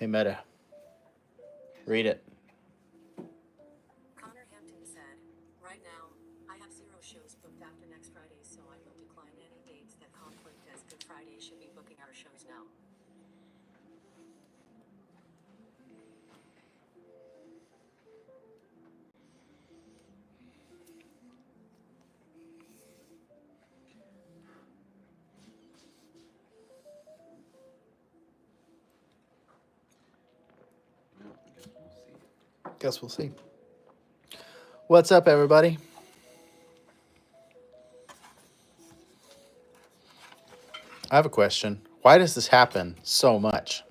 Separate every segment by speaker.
Speaker 1: Hey, Meta. Read it.
Speaker 2: Connor Hampton said, right now, I have 0 shows booked after next Friday, so I will decline any dates that conflict as Good Friday should be booking our shows now.
Speaker 1: Guess we'll see. What's up, everybody? I have a question. Why does this happen so much?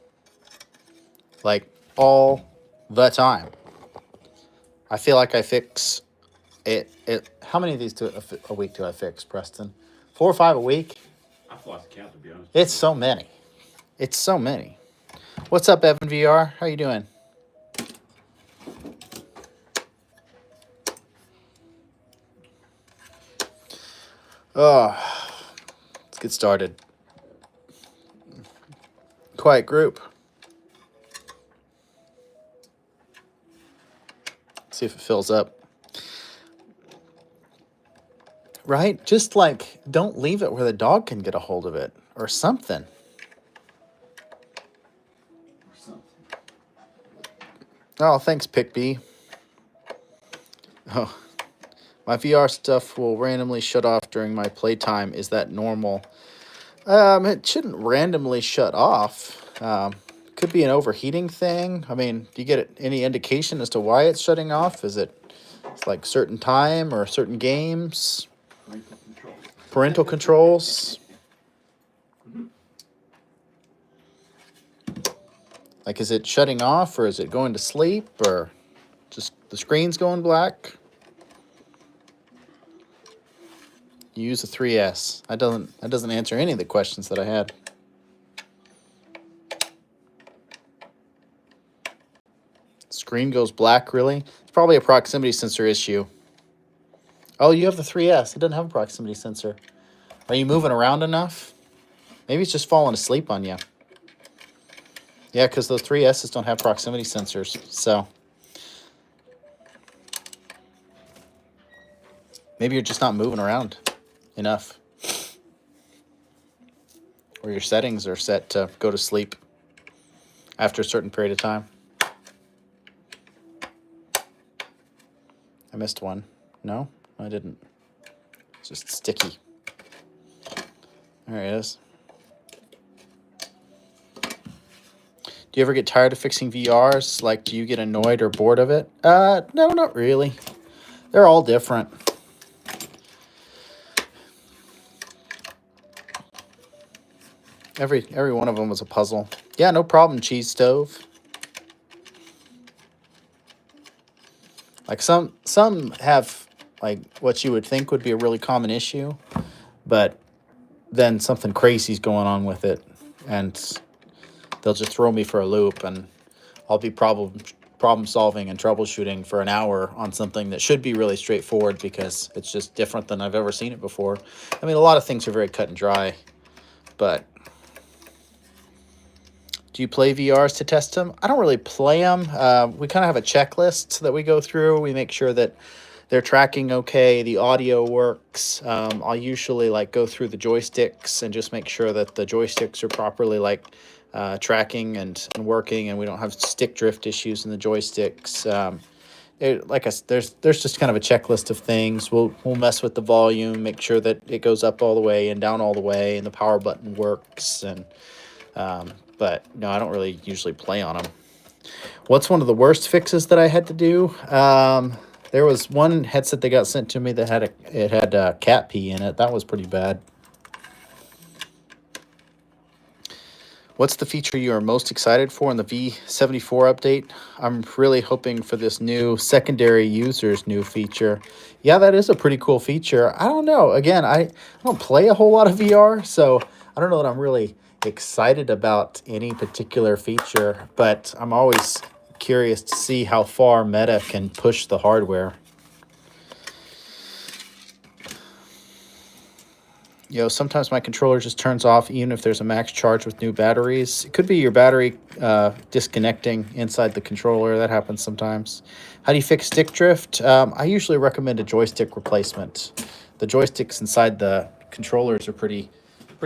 Speaker 1: Like, all the time. I feel like I fix it. How many of these a week do I fix, Preston? 4 or 5 a week?
Speaker 3: I've lost count, to be honest.
Speaker 1: It's so many. It's so many. What's up, Evan VR? How you doing? Oh, let's get started. Quiet group. See if it fills up. Right? Just like, don't leave it where the dog can get a hold of it or something. Oh, thanks, PickB. Oh, my VR stuff will randomly shut off during my playtime. Is that normal? It shouldn't randomly shut off. Could be an overheating thing. I mean, do you get any indication as to why it's shutting off? Is it like certain time or certain games? Parental controls. Like, is it shutting off or is it going to sleep or just the screen's going black? You use a 3S. That doesn't answer any of the questions that I had. Screen goes black, really? It's probably a proximity sensor issue. Oh, you have the 3S. It doesn't have a proximity sensor. Are you moving around enough? Maybe it's just falling asleep on you. Yeah, because those 3Ss don't have proximity sensors. So maybe you're just not moving around enough. Or your settings are set to go to sleep after a certain period of time. I missed one. No, I didn't. It's just sticky. There it is. Do you ever get tired of fixing VRs? Like, do you get annoyed or bored of it? No, not really. They're all different. Every one of them was a puzzle. Yeah, no problem, cheese stove. Like some have like what you would think would be a really common issue, but then something crazy's going on with it, and they'll just throw me for a loop, and I'll be problem solving and troubleshooting for an hour on something that should be really straightforward because it's just different than I've ever seen it before. I mean, a lot of things are very cut and dry, but do you play VRs to test them? I don't really play them. We kind of have a checklist that we go through. We make sure that they're tracking okay, the audio works. I'll usually like go through the joysticks and just make sure that the joysticks are properly like tracking and working, and we don't have stick drift issues in the joysticks. There's just kind of a checklist of things. We'll mess with the volume, make sure that it goes up all the way and down all the way, and the power button works. And but no, I don't really usually play on them. What's one of the worst fixes that I had to do? There was one headset that got sent to me that had cat pee in it. That was pretty bad. What's the feature you are most excited for in the V74 update? I'm really hoping for this new secondary users new feature. Yeah, that is a pretty cool feature. I don't know. Again, I don't play a whole lot of VR, so I don't know that I'm really excited about any particular feature, but I'm always curious to see how far Meta can push the hardware. You know, sometimes my controller just turns off even if there's a max charge with new batteries. It could be your battery disconnecting inside the controller. That happens sometimes. How do you fix stick drift? I usually recommend a joystick replacement. The joysticks inside the controllers are pretty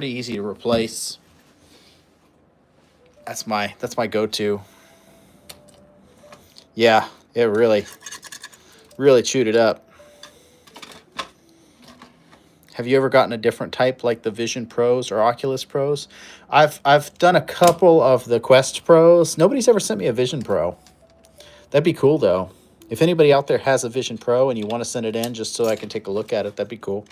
Speaker 1: easy to replace. That's my go-to. Yeah, it really chewed it up. Have you ever gotten a different type like the Vision Pros or Oculus Pros? I've done a couple of the Quest Pros. Nobody's ever sent me a Vision Pro. That'd be cool though. If anybody out there has a Vision Pro and you want to send it in just so I can take a look at it, that'd be cool.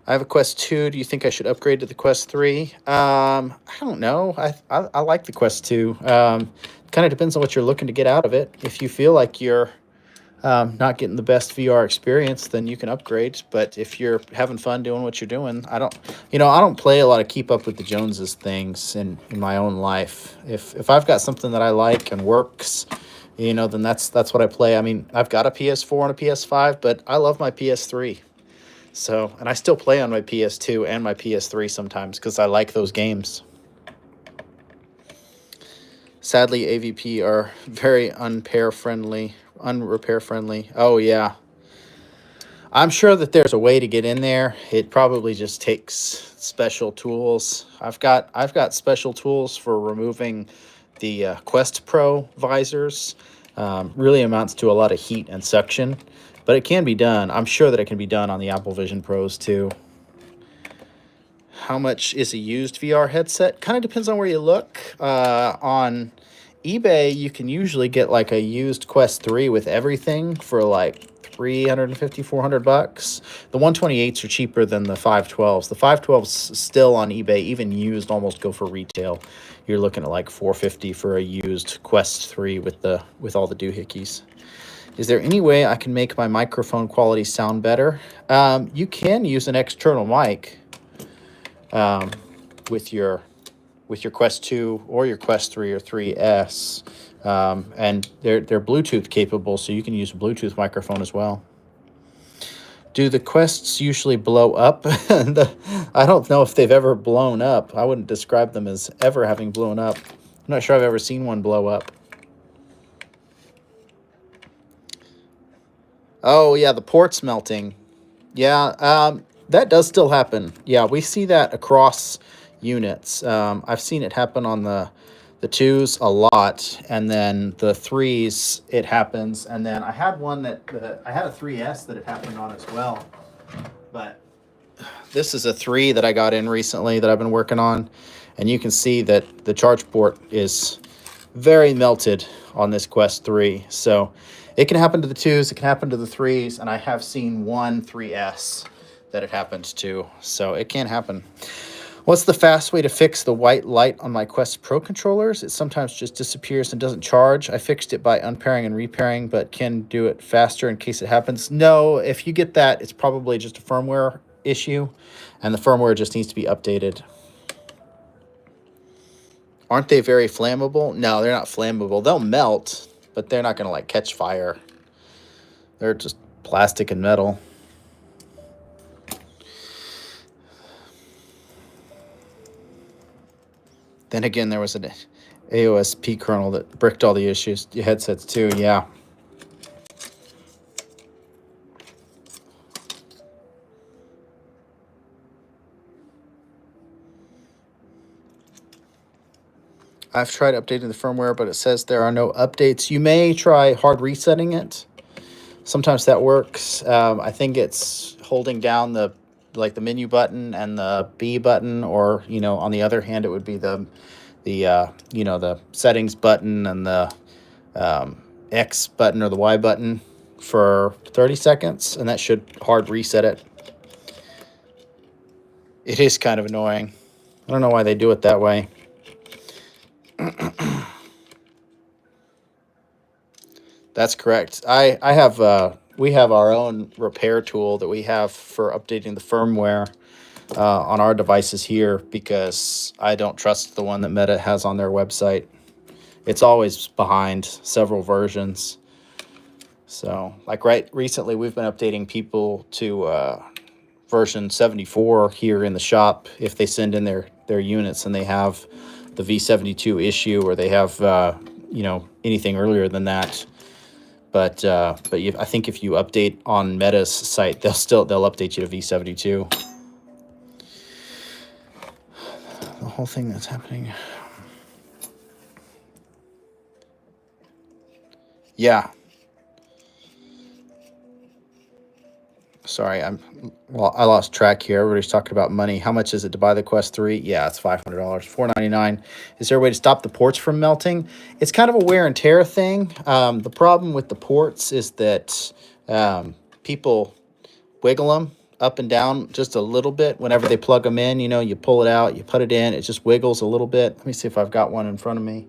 Speaker 1: I have a Quest 2. Do you think I should upgrade to the Quest 3? I don't know. I like the Quest 2. Kind of depends on what you're looking to get out of it. If you feel like you're not getting the best VR experience, then you can upgrade. But if you're having fun doing what you're doing, I don't play a lot of keep up with the Joneses things in my own life. If I've got something that I like and works, then that's what I play. I mean, I've got a PS4 and a PS5, but I love my PS3. So, and I still play on my PS2 and my PS3 sometimes because I like those games. Sadly, AVP are very unrepair friendly. Oh yeah. I'm sure that there's a way to get in there. It probably just takes special tools. I've got special tools for removing the Quest Pro visors. Really amounts to a lot of heat and suction, but it can be done. I'm sure that it can be done on the Apple Vision Pros too. How much is a used VR headset? Kind of depends on where you look. On eBay, you can usually get like a used Quest 3 with everything for like $350, $400. The 128s are cheaper than the 512s. The 512s still on eBay, even used, almost go for retail. You're looking at like $450 for a used Quest 3 with all the doohickeys. Is there any way I can make my microphone quality sound better? You can use an external mic with your Quest 2 or your Quest 3 or 3S. And they're Bluetooth capable, so you can use a Bluetooth microphone as well. Do the Quests usually blow up? I don't know if they've ever blown up. I wouldn't describe them as ever having blown up. I'm not sure I've ever seen one blow up. Oh, yeah, the ports melting. Yeah, that does still happen. Yeah, we see that across units. I've seen it happen on the 2s a lot, and then the 3s it happens, and then I had one I had a 3S that it happened on as well. But this is a 3 that I got in recently that I've been working on, and you can see that the charge port is very melted on this Quest 3. So it can happen to the 2s, it can happen to the 3s, and I have seen one 3S that it happened to. So it can happen. What's the fast way to fix the white light on my Quest Pro controllers? It sometimes just disappears and doesn't charge. I fixed it by unpairing and repairing, but can do it faster in case it happens. No, if you get that, it's probably just a firmware issue, and the firmware just needs to be updated. Aren't they very flammable? No, they're not flammable. They'll melt, but they're not going to like catch fire. They're just plastic and metal. Then again, there was an AOSP kernel that bricked all the issues. The headsets too, yeah. I've tried updating the firmware, but it says there are no updates. You may try hard resetting it. Sometimes that works. I think it's holding down the menu button and the B button, or on the other hand, it would be the settings button and the X button or the Y button for 30 seconds, and that should hard reset it. It is kind of annoying. I don't know why they do it that way. That's correct. We have our own repair tool that we have for updating the firmware on our devices here, because I don't trust the one that Meta has on their website. It's always behind several versions. So, like recently, we've been updating people to version 74 here in the shop if they send in their units and they have the V72 issue, or they have you know, anything earlier than that. But I think if you update on Meta's site, they'll update you to V72. The whole thing that's happening. Yeah. Sorry, I lost track here. Everybody's talking about money. How much is it to buy the Quest 3? Yeah, it's $500, $499. Is there a way to stop the ports from melting? It's kind of a wear and tear thing. The problem with the ports is that people wiggle them up and down just a little bit whenever they plug them in. You know, you pull it out, you put it in, it just wiggles a little bit. Let me see if I've got one in front of me.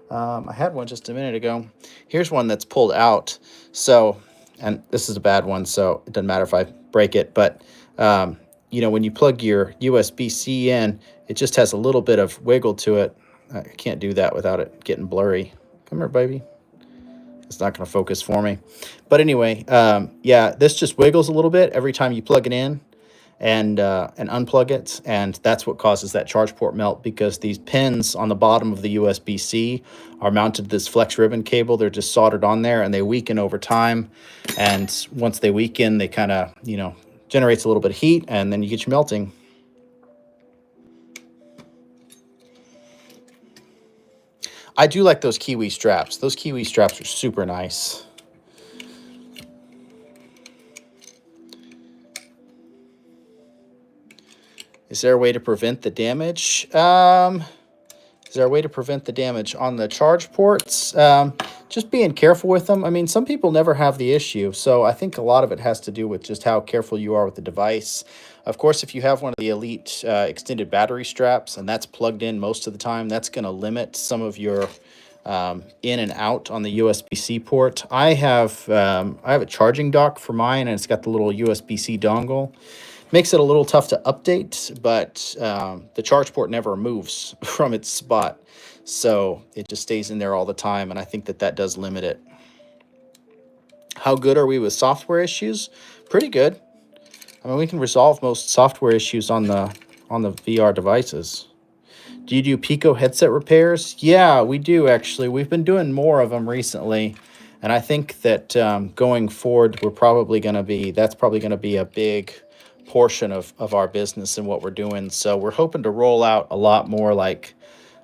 Speaker 1: I had one just a minute ago. Here's one that's pulled out. So, and this is a bad one, so it doesn't matter if I break it. But, you know, when you plug your USB-C in, it just has a little bit of wiggle to it. I can't do that without it getting blurry. Come here, baby. It's not going to focus for me. But anyway, yeah, this just wiggles a little bit every time you plug it in and unplug it, and that's what causes that charge port melt, because these pins on the bottom of the USB-C are mounted to this flex ribbon cable. They're just soldered on there, and they weaken over time, and once they weaken, they kind of, you know, generates a little bit of heat, and then you get your melting. I do like those Kiwi straps. Those Kiwi straps are super nice. Is there a way to prevent the damage? Is there a way to prevent the damage on the charge ports? Just being careful with them. I mean, some people never have the issue, so I think a lot of it has to do with just how careful you are with the device. Of course, if you have one of the Elite extended battery straps and that's plugged in most of the time, that's going to limit some of your in and out on the USB-C port. I have a charging dock for mine, and it's got the little USB-C dongle. Makes it a little tough to update, but the charge port never moves from its spot, so it just stays in there all the time, and I think that does limit it. How good are we with software issues? Pretty good. I mean, we can resolve most software issues on the VR devices. Do you do Pico headset repairs? Yeah, we do, actually. We've been doing more of them recently, and I think that going forward, that's probably going to be a big portion of our business and what we're doing. So we're hoping to roll out a lot more like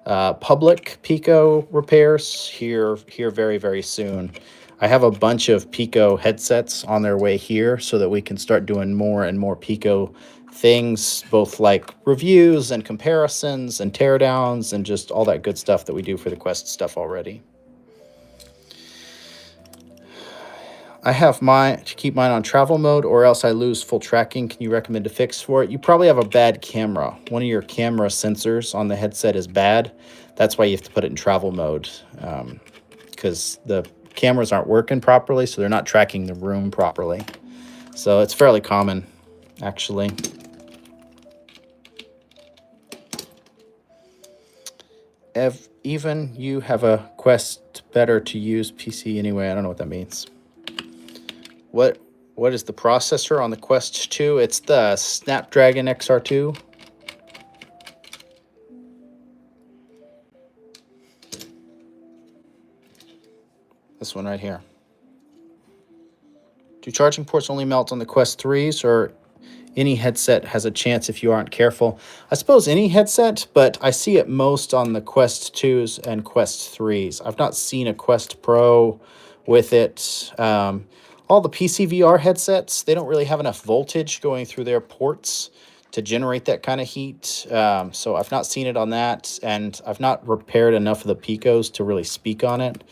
Speaker 1: public Pico repairs here very, very soon. I have a bunch of Pico headsets on their way here so that we can start doing more and more Pico things, both like reviews and comparisons and teardowns and just all that good stuff that we do for the Quest stuff already. I have to keep mine on travel mode, or else I lose full tracking. Can you recommend a fix for it? You probably have a bad camera. One of your camera sensors on the headset is bad. That's why you have to put it in travel mode, because the cameras aren't working properly, so they're not tracking the room properly. So it's fairly common, actually. Even you have a Quest better to use PC anyway. I don't know what that means. What is the processor on the Quest 2? It's the Snapdragon XR2. This one right here. Do charging ports only melt on the Quest 3s, or any headset has a chance if you aren't careful? I suppose any headset, but I see it most on the Quest 2s and Quest 3s. I've not seen a Quest Pro with it. All the PC VR headsets, they don't really have enough voltage going through their ports to generate that kind of heat. So I've not seen it on that, and I've not repaired enough of the Picos to really speak on it.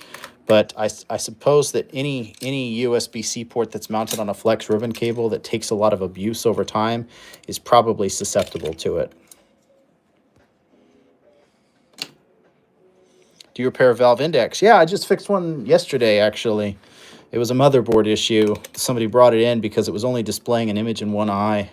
Speaker 1: But I suppose that any USB-C port that's mounted on a flex ribbon cable that takes a lot of abuse over time is probably susceptible to it. Do you repair a valve index? Yeah, I just fixed one yesterday, actually. It was a motherboard issue. Somebody brought it in because it was only displaying an image in one eye.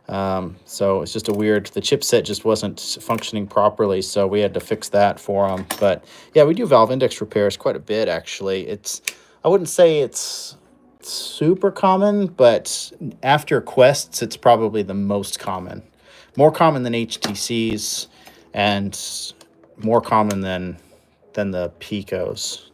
Speaker 1: So it's just the chipset just wasn't functioning properly, so we had to fix that for them. But yeah, we do valve index repairs quite a bit, actually. I wouldn't say it's super common, but after Quests, it's probably the most common. More common than HTCs, and more common than the Picos.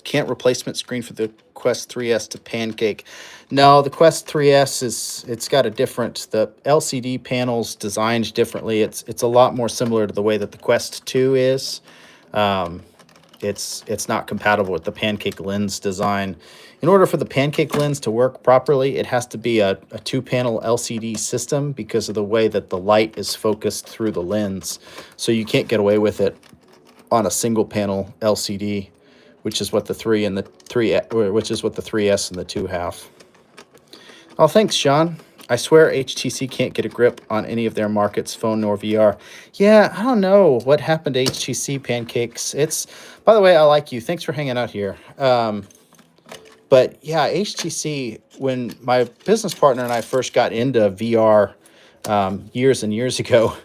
Speaker 1: Can't replacement screen for the Quest 3S to Pancake. No, the Quest 3S it's got a different, the LCD panel's designed differently. It's a lot more similar to the way that the Quest 2 is. It's not compatible with the Pancake lens design. In order for the Pancake lens to work properly, it has to be a two-panel LCD system because of the way that the light is focused through the lens. So you can't get away with it on a single panel LCD, which is what the 3S and the 2 have. Oh, thanks, Sean. I swear HTC can't get a grip on any of their markets, phone nor VR. Yeah, I don't know what happened to HTC Pancakes. By the way, I like you. Thanks for hanging out here. But yeah, HTC, when my business partner and I first got into VR years and years ago,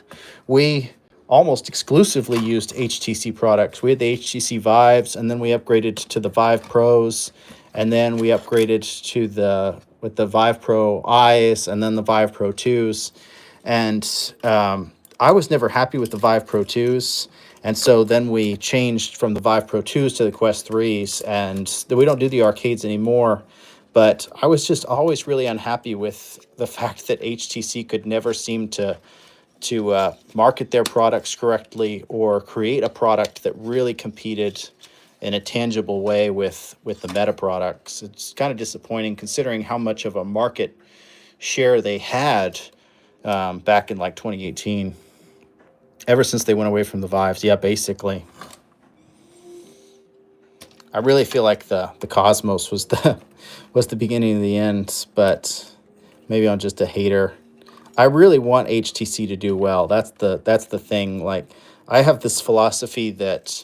Speaker 1: we almost exclusively used HTC products. We had the HTC Vives, and then we upgraded to the Vive Pros, and then we upgraded to the Vive Pro Is, and then the Vive Pro 2s. And I was never happy with the Vive Pro 2s. And so then we changed from the Vive Pro 2s to the Quest 3s, and we don't do the arcades anymore. But I was just always really unhappy with the fact that HTC could never seem to market their products correctly or create a product that really competed in a tangible way with the Meta products. It's kind of disappointing considering how much of a market share they had back in like 2018. Ever since they went away from the Vives, yeah, basically. I really feel like the Cosmos was the beginning of the end, but maybe I'm just a hater. I really want HTC to do well. That's the thing. Like, I have this philosophy that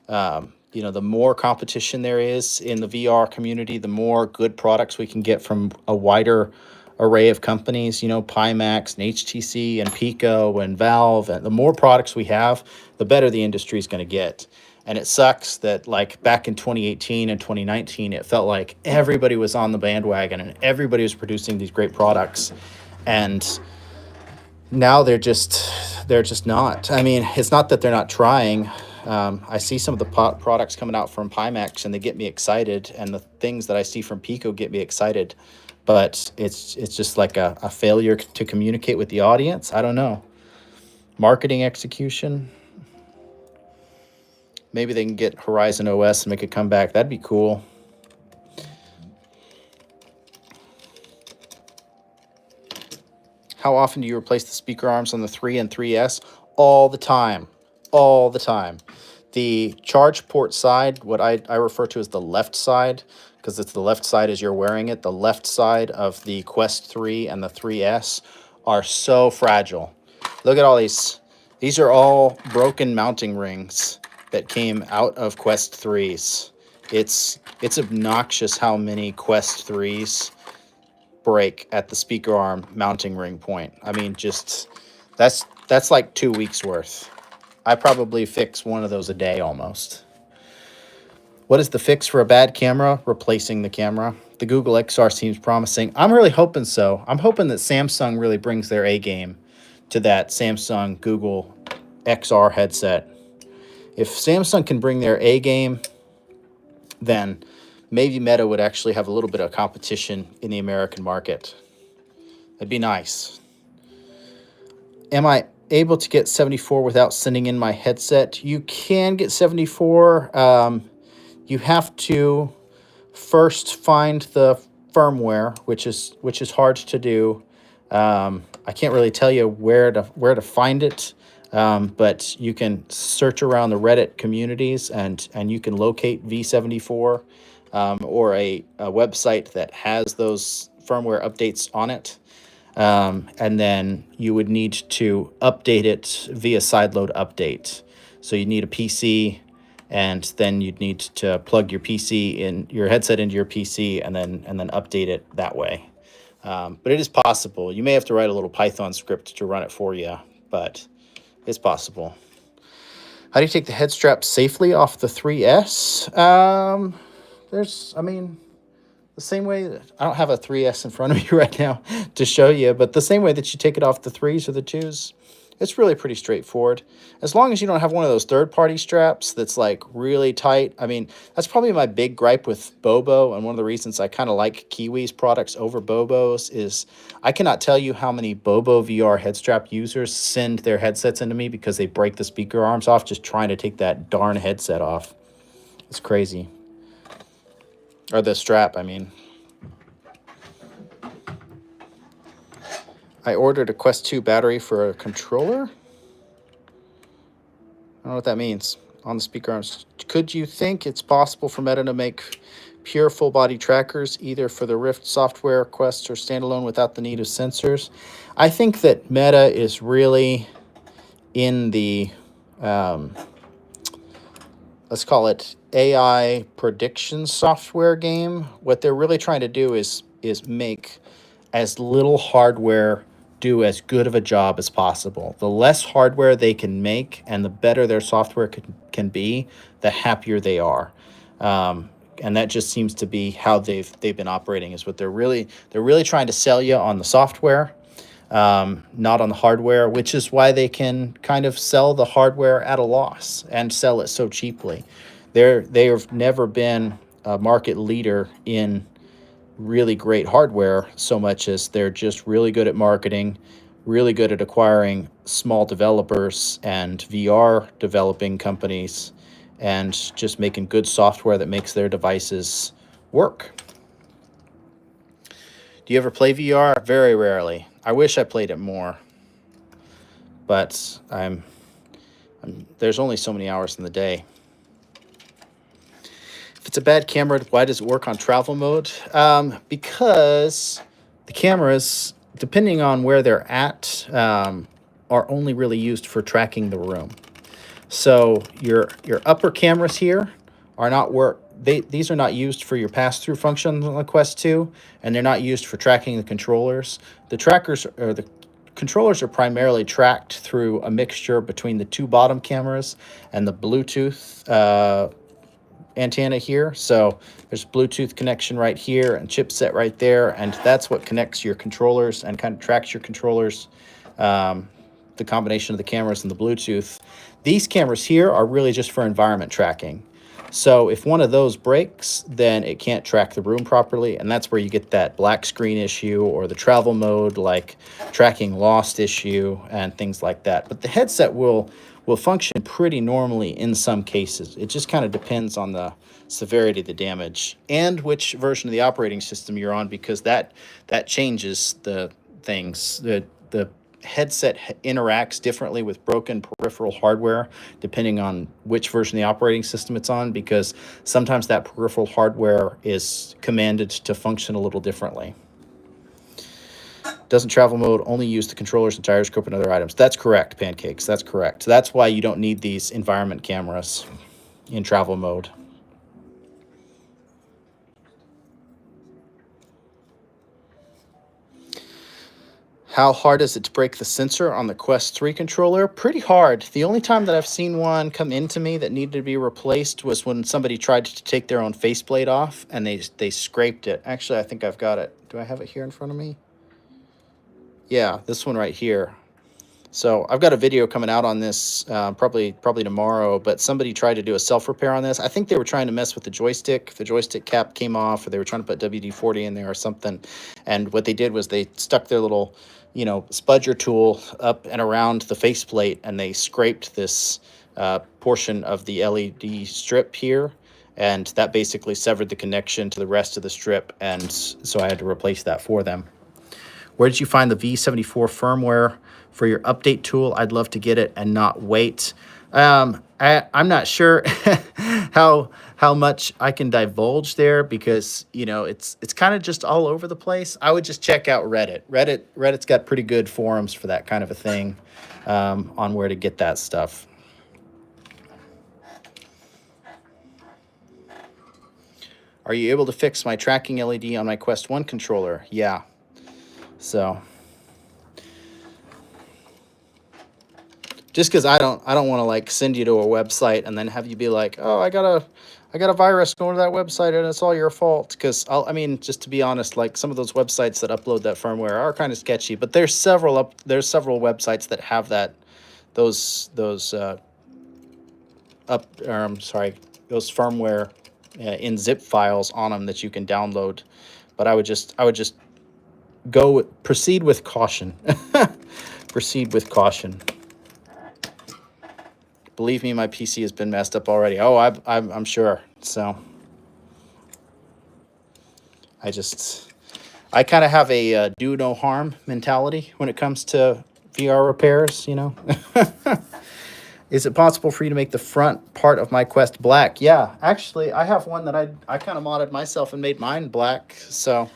Speaker 1: the more competition there is in the VR community, the more good products we can get from a wider array of companies, Pimax and HTC and Pico and Valve. And the more products we have, the better the industry is going to get. And it sucks that, like, back in 2018 and 2019, it felt like everybody was on the bandwagon and everybody was producing these great products. And now they're just not. I mean, it's not that they're not trying. I see some of the products coming out from Pimax and they get me excited, and the things that I see from Pico get me excited, but it's just like a failure to communicate with the audience. I don't know. Marketing execution. Maybe they can get Horizon OS and make a comeback. That'd be cool. How often do you replace the speaker arms on the 3 and 3S? All the time. All the time. The charge port side, what I refer to as the left side, because it's the left side as you're wearing it, the left side of the Quest 3 and the 3S are so fragile. Look at all these. These are all broken mounting rings that came out of Quest 3s. It's obnoxious how many Quest 3s break at the speaker arm mounting ring point. I mean, just that's like 2 weeks worth. I probably fix one of those a day almost. What is the fix for a bad camera? Replacing the camera. The Google XR seems promising. I'm really hoping so. I'm hoping that Samsung really brings their A game to that Samsung Google XR headset. If Samsung can bring their A game, then maybe Meta would actually have a little bit of competition in the American market. That'd be nice. Am I able to get 74 without sending in my headset? You can get 74. You have to first find the firmware, which is hard to do. I can't really tell you where to find it, but you can search around the Reddit communities and you can locate V74 or a website that has those firmware updates on it. And then you would need to update it via sideload update. So you need a PC, and then you'd need to plug your headset into your PC, and then update it that way. But it is possible. You may have to write a little Python script to run it for you, but it's possible. How do you take the head strap safely off the 3S? I mean, the same way that I don't have a 3S in front of me right now to show you, but the same way that you take it off the 3s or the 2s, it's really pretty straightforward. As long as you don't have one of those third-party straps that's like really tight. I mean, that's probably my big gripe with Bobo, and one of the reasons I kind of like Kiwi's products over Bobo's is I cannot tell you how many Bobo VR head strap users send their headsets into me because they break the speaker arms off just trying to take that darn headset off. It's crazy. Or the strap, I mean. I ordered a Quest 2 battery for a controller. I don't know what that means. On the speaker arms. Could you think it's possible for Meta to make pure full body trackers either for the Rift software, Quest, or standalone without the need of sensors? I think that Meta is really in the, let's call it AI prediction software game. What they're really trying to do is make as little hardware do as good of a job as possible. The less hardware they can make and the better their software can be, the happier they are. And that just seems to be how they've been operating, is what they're really trying to sell you on the software, not on the hardware, which is why they can kind of sell the hardware at a loss and sell it so cheaply. They have never been a market leader in really great hardware so much as they're just really good at marketing, really good at acquiring small developers and VR developing companies, and just making good software that makes their devices work. Do you ever play VR? Very rarely. I wish I played it more, but there's only so many hours in the day. If it's a bad camera, why does it work on travel mode? Because the cameras, depending on where they're at, are only really used for tracking the room. So your upper cameras here are not these are not used for your pass-through function on the Quest 2, and they're not used for tracking the controllers. The controllers are primarily tracked through a mixture between the two bottom cameras and the Bluetooth antenna here. So there's Bluetooth connection right here and chipset right there, and that's what connects your controllers and kind of tracks your controllers, the combination of the cameras and the Bluetooth. These cameras here are really just for environment tracking. So if one of those breaks, then it can't track the room properly, and that's where you get that black screen issue or the travel mode, like tracking lost issue and things like that. But the headset will function pretty normally in some cases. It just kind of depends on the severity of the damage and which version of the operating system you're on, because that changes the things. The headset interacts differently with broken peripheral hardware depending on which version of the operating system it's on, because sometimes that peripheral hardware is commanded to function a little differently. Doesn't travel mode only use the controllers and gyroscope and other items? That's correct, Pancakes. That's correct. That's why you don't need these environment cameras in travel mode. How hard is it to break the sensor on the Quest 3 controller? Pretty hard. The only time that I've seen one come into me that needed to be replaced was when somebody tried to take their own faceplate off and they scraped it. Actually, I think I've got it. Do I have it here in front of me? Yeah, this one right here. So I've got a video coming out on this probably tomorrow, but somebody tried to do a self-repair on this. I think they were trying to mess with the joystick. The joystick cap came off, or they were trying to put WD-40 in there or something. And what they did was they stuck their little, spudger tool up and around the faceplate, and they scraped this portion of the LED strip here. And that basically severed the connection to the rest of the strip. And so I had to replace that for them. Where did you find the V74 firmware for your update tool? I'd love to get it and not wait. I'm not sure how much I can divulge there, because it's kind of just all over the place. I would just check out Reddit. Reddit's got pretty good forums for that kind of a thing, on where to get that stuff. Are you able to fix my tracking LED on my Quest 1 controller? Yeah. So Just because I don't want to like send you to a website and then have you be like, oh, I got a virus going to that website and it's all your fault. Because I mean, just to be honest, like some of those websites that upload that firmware are kind of sketchy, but there's several websites that have those those firmware in zip files on them that you can download. But I would just proceed with caution. Proceed with caution. Believe me, my PC has been messed up already. Oh, I'm sure. So I kind of have a do no harm mentality when it comes to VR repairs. Is it possible for you to make the front part of my Quest black? Yeah, actually, I have one that I kind of modded myself and made mine black. So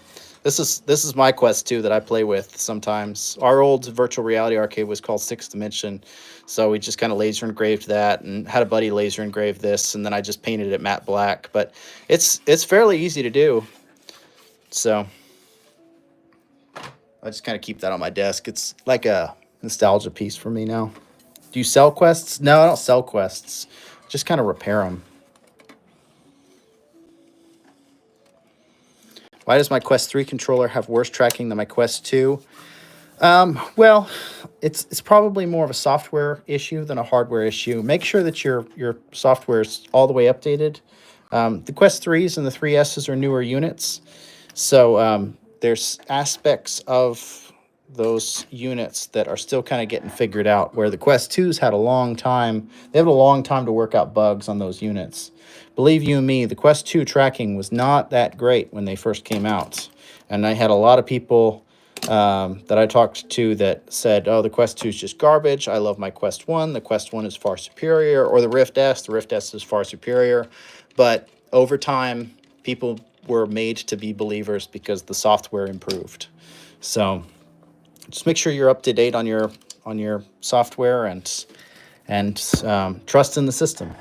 Speaker 1: this is my Quest 2 that I play with sometimes. Our old virtual reality arcade was called Sixth Dimension, so we just kind of laser engraved that and had a buddy laser engrave this, and then I just painted it matte black. But it's fairly easy to do. So I just kind of keep that on my desk. It's like a nostalgia piece for me now. Do you sell quests? No, I don't sell quests. Just kind of repair them. Why does my Quest 3 controller have worse tracking than my Quest 2? Well, it's probably more of a software issue than a hardware issue. Make sure that your software is all the way updated. The Quest 3s and the 3Ss are newer units. So there's aspects of those units that are still kind of getting figured out, where the Quest 2s had a long time. They had a long time to work out bugs on those units. Believe you me, the Quest 2 tracking was not that great when they first came out. And I had a lot of people that I talked to that said, oh, the Quest 2 is just garbage. I love my Quest 1. The Quest 1 is far superior. Or the Rift S is far superior. But over time, people were made to be believers because the software improved. So just make sure you're up to date on your software and trust in the system.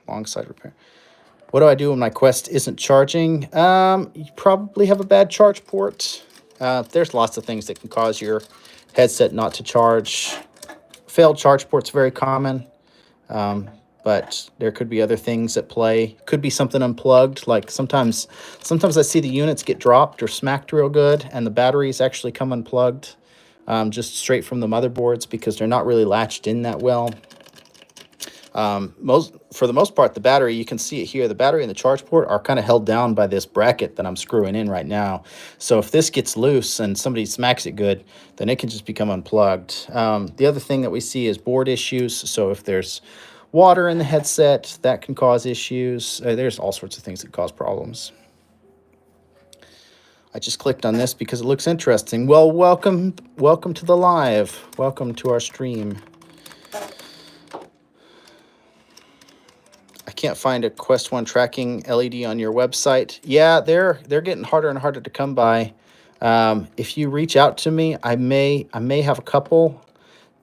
Speaker 1: Alongside repair. What do I do when my Quest isn't charging? You probably have a bad charge port. There's lots of things that can cause your headset not to charge. Failed charge port's very common. But there could be other things at play. Could be something unplugged. Like sometimes I see the units get dropped or smacked real good, and the batteries actually come unplugged, just straight from the motherboards because they're not really latched in that well. For the most part, the battery, you can see it here. The battery and the charge port are kind of held down by this bracket that I'm screwing in right now. So if this gets loose and somebody smacks it good, then it can just become unplugged. The other thing that we see is board issues. So if there's water in the headset, that can cause issues. There's all sorts of things that cause problems. I just clicked on this because it looks interesting. Well, welcome to the live. Welcome to our stream. I can't find a Quest 1 tracking LED on your website. Yeah, they're getting harder and harder to come by. If you reach out to me, I may have a couple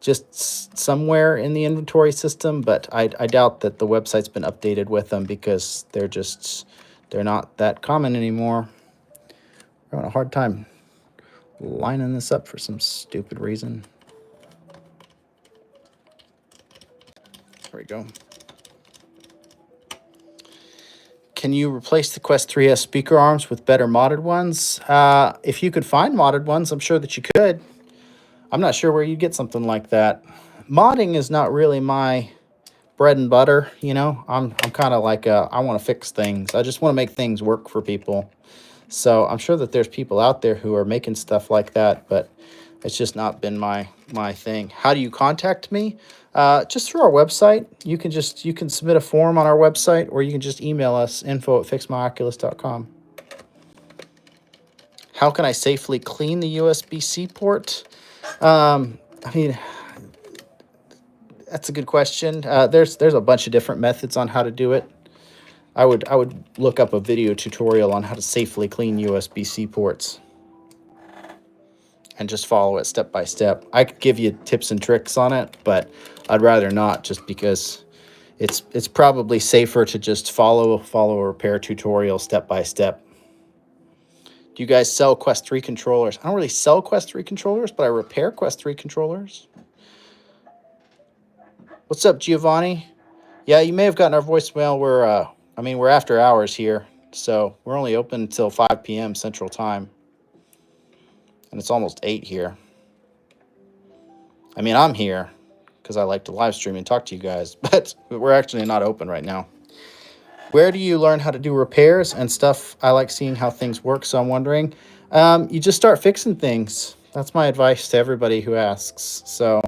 Speaker 1: just somewhere in the inventory system, but I doubt that the website's been updated with them because they're not that common anymore. We're having a hard time lining this up for some stupid reason. There we go. Can you replace the Quest 3S speaker arms with better modded ones? If you could find modded ones, I'm sure that you could. I'm not sure where you get something like that. Modding is not really my bread and butter, I'm kind of like I want to fix things. I just want to make things work for people. So I'm sure that there's people out there who are making stuff like that, but it's just not been my thing. How do you contact me? Just through our website. You can submit a form on our website, or you can just email us, info@fixmyoculus.com. How can I safely clean the USB-C port? I mean, that's a good question. There's a bunch of different methods on how to do it. I would look up a video tutorial on how to safely clean USB-C ports and just follow it step by step. I could give you tips and tricks on it, but I'd rather not, just because it's probably safer to just follow a repair tutorial step by step. Do you guys sell Quest 3 controllers? I don't really sell Quest 3 controllers, but I repair Quest 3 controllers. What's up, Giovanni? Yeah, you may have gotten our voicemail. We're after hours here, so we're only open until 5 p.m. Central Time, and it's almost 8 here. I mean, I'm here because I like to live stream and talk to you guys, but we're actually not open right now. Where do you learn how to do repairs and stuff? I like seeing how things work, so I'm wondering. You just start fixing things. That's my advice to everybody who asks. So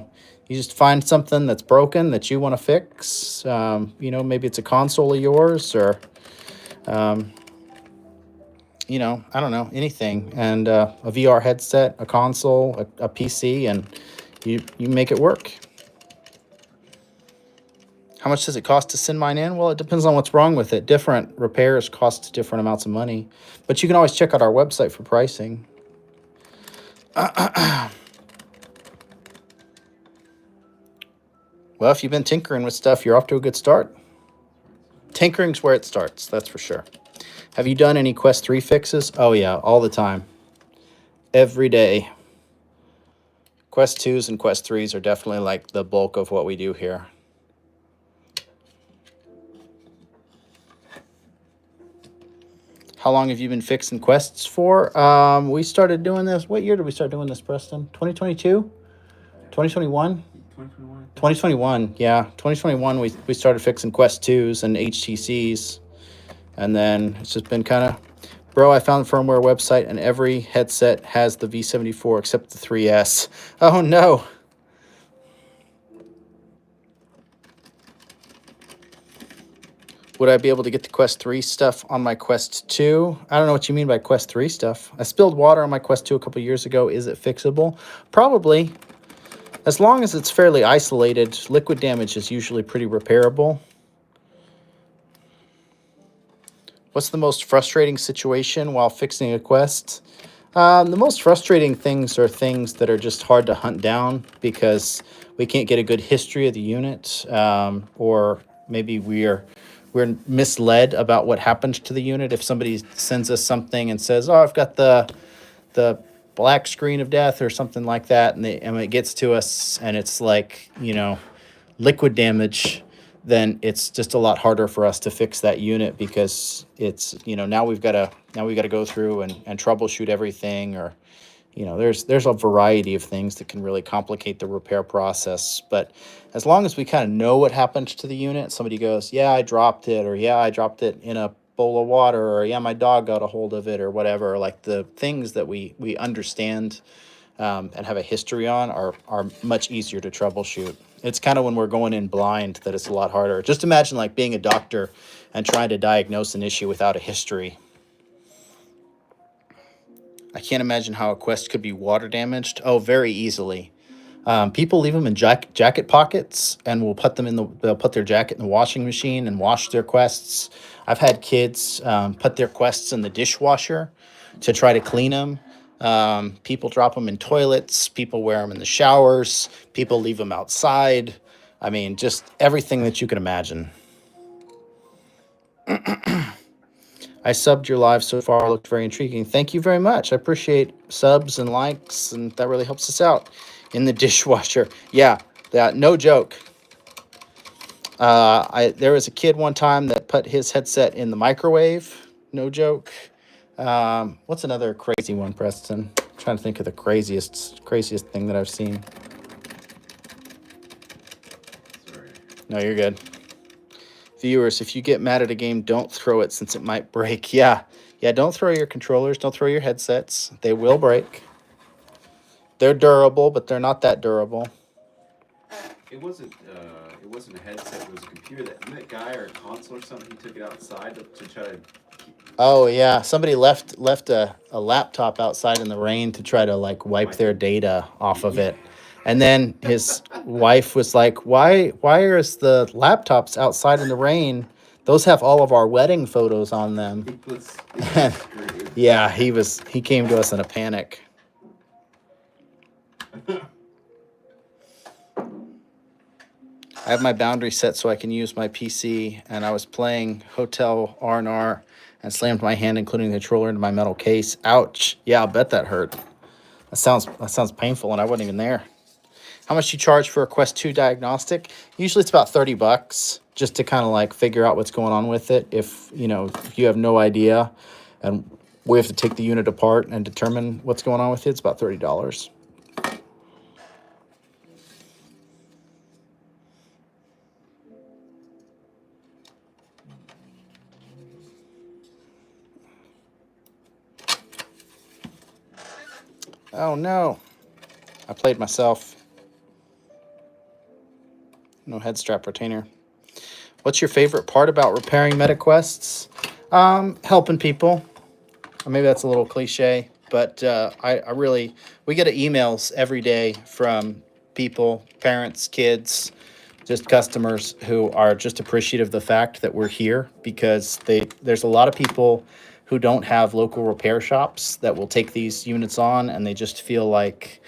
Speaker 1: you just find something that's broken that you want to fix. Maybe it's a console of yours or, I don't know, anything. And a VR headset, a console, a PC, and you make it work. How much does it cost to send mine in? Well, it depends on what's wrong with it. Different repairs cost different amounts of money. But you can always check out our website for pricing. Well, if you've been tinkering with stuff, you're off to a good start. Tinkering's where it starts, that's for sure. Have you done any Quest 3 fixes? Oh, yeah, all the time. Every day. Quest 2s and Quest 3s are definitely like the bulk of what we do here. How long have you been fixing Quests for? We started doing this. What year did we start doing this, Preston? 2022? 2021? 2021, yeah. 2021, we started fixing Quest 2s and HTCs. And then it's just been kind of... Bro, I found the firmware website, and every headset has the V74 except the 3S. Oh, no. Would I be able to get the Quest 3 stuff on my Quest 2? I don't know what you mean by Quest 3 stuff. I spilled water on my Quest 2 a couple years ago. Is it fixable? Probably. As long as it's fairly isolated, liquid damage is usually pretty repairable. What's the most frustrating situation while fixing a Quest? The most frustrating things are things that are just hard to hunt down because we can't get a good history of the unit, or maybe we're misled about what happened to the unit. If somebody sends us something and says, "Oh, I've got the black screen of death" or something like that, and it gets to us and it's like, liquid damage, then it's just a lot harder for us to fix that unit because it's, now we've got to go through and troubleshoot everything, or there's a variety of things that can really complicate the repair process. But as long as we kind of know what happened to the unit, somebody goes, "Yeah, I dropped it," or "Yeah, I dropped it in a bowl of water," or "Yeah, my dog got a hold of it," or whatever, like the things that we understand and have a history on are much easier to troubleshoot. It's kind of when we're going in blind that it's a lot harder. Just imagine like being a doctor and trying to diagnose an issue without a history. I can't imagine how a Quest could be water damaged. Oh, very easily. People leave them in jacket pockets and will put them they'll put their jacket in the washing machine and wash their Quests. I've had kids put their Quests in the dishwasher to try to clean them. People drop them in toilets. People wear them in the showers. People leave them outside. I mean, just everything that you can imagine. I subbed your live so far. Looked very intriguing. Thank you very much. I appreciate subs and likes, and that really helps us out. In the dishwasher. Yeah, no joke. There was a kid one time that put his headset in the microwave. No joke. What's another crazy one, Preston? I'm trying to think of the craziest thing that I've seen.
Speaker 3: Sorry.
Speaker 1: No, you're good. Viewers, if you get mad at a game, don't throw it since it might break. Yeah, don't throw your controllers. Don't throw your headsets. They will break. They're durable, but they're not that durable.
Speaker 3: It wasn't a headset. It was a computer. That guy or a console or something. He took it outside to try to.
Speaker 1: Oh yeah, somebody left a laptop outside in the rain to try to like wipe their data off of it. And then his wife was like, "Why is the laptops outside in the rain? Those have all of our wedding photos on them." Yeah, he came to us in a panic. I have my boundary set so I can use my PC, and I was playing Hotel R&R and slammed my hand, including the controller, into my metal case. Ouch. Yeah, I'll bet that hurt. That sounds painful, and I wasn't even there. How much you charge for a Quest 2 diagnostic? Usually it's about $30 just to kind of like figure out what's going on with it. If you have no idea and we have to take the unit apart and determine what's going on with it, it's about $30. Oh no, I played myself. No head strap retainer. What's your favorite part about repairing MetaQuests? Helping people. Or maybe that's a little cliche, but we get emails every day from people, parents, kids, just customers who are just appreciative of the fact that we're here, because there's a lot of people who don't have local repair shops that will take these units on, and they just feel like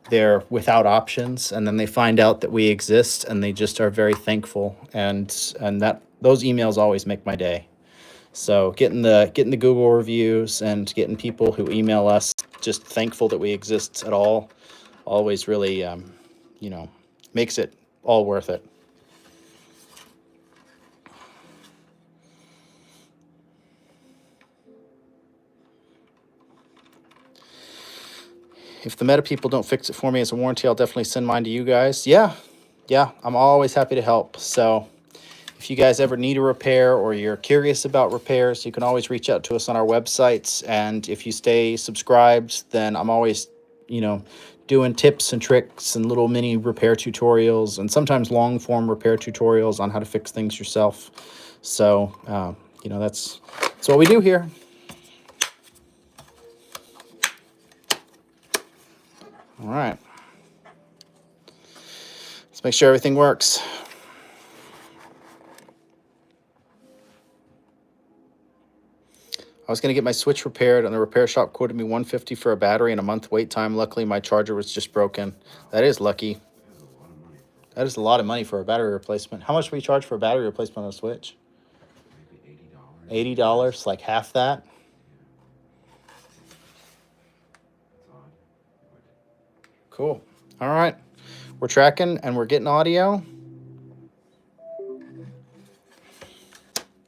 Speaker 1: they're without options, and then they find out that we exist, and they just are very thankful, and that those emails always make my day. So getting the Google reviews and getting people who email us just thankful that we exist at all always really makes it all worth it. If the Meta people don't fix it for me as a warranty, I'll definitely send mine to you guys. Yeah, I'm always happy to help. So if you guys ever need a repair or you're curious about repairs, you can always reach out to us on our websites. And if you stay subscribed, then I'm always, doing tips and tricks and little mini repair tutorials, and sometimes long form repair tutorials on how to fix things yourself. So, that's what we do here. All right. Let's make sure everything works. I was going to get my switch repaired, and the repair shop quoted me $150 for a battery and a month wait time. Luckily, my charger was just broken. That is lucky. That is a lot of money for a battery replacement. How much do we charge for a battery replacement on a Switch?
Speaker 3: Maybe $80.
Speaker 1: $80, like half that? Cool. All right. We're tracking and we're getting audio.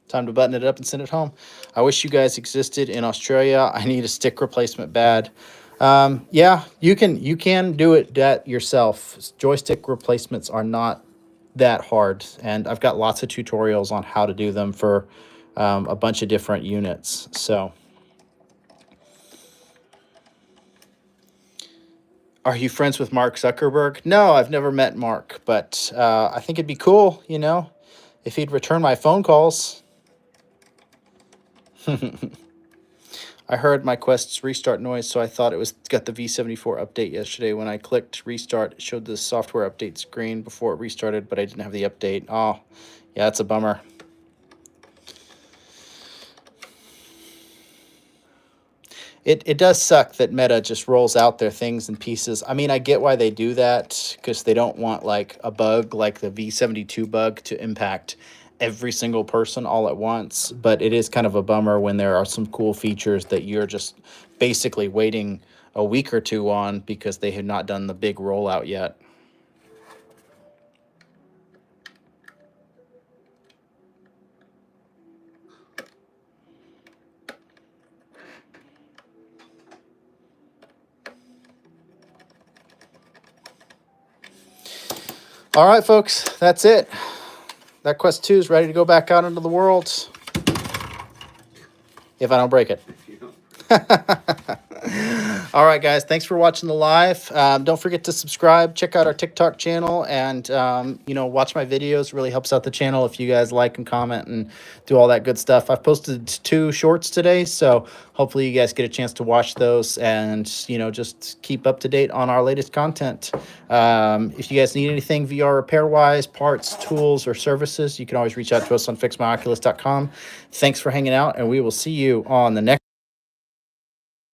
Speaker 1: Time to button it up and send it home. I wish you guys existed in Australia. I need a stick replacement bad. Yeah, you can do it that yourself. Joystick replacements are not that hard, and I've got lots of tutorials on how to do them for a bunch of different units. So, are you friends with Mark Zuckerberg? No, I've never met Mark, but I think it'd be cool, if he'd return my phone calls. I heard my Quest's restart noise, so I thought it was got the V74 update yesterday. When I clicked restart, it showed the software update screen before it restarted, but I didn't have the update. Oh, yeah, that's a bummer. It does suck that Meta just rolls out their things in pieces. I mean, I get why they do that, because they don't want like a bug like the V72 bug to impact every single person all at once. But it is kind of a bummer when there are some cool features that you're just basically waiting a week or two on because they have not done the big rollout yet. All right, folks, that's it. That Quest 2 is ready to go back out into the world. If I don't break it. All right, guys, thanks for watching the live. Don't forget to subscribe. Check out our TikTok channel, and watch my videos. It really helps out the channel if you guys like and comment and do all that good stuff. I've posted 2 shorts today, so hopefully you guys get a chance to watch those and just keep up to date on our latest content. If you guys need anything VR repair wise, parts, tools, or services, you can always reach out to us on fixmyoculus.com. Thanks for hanging out, and we will see you on the next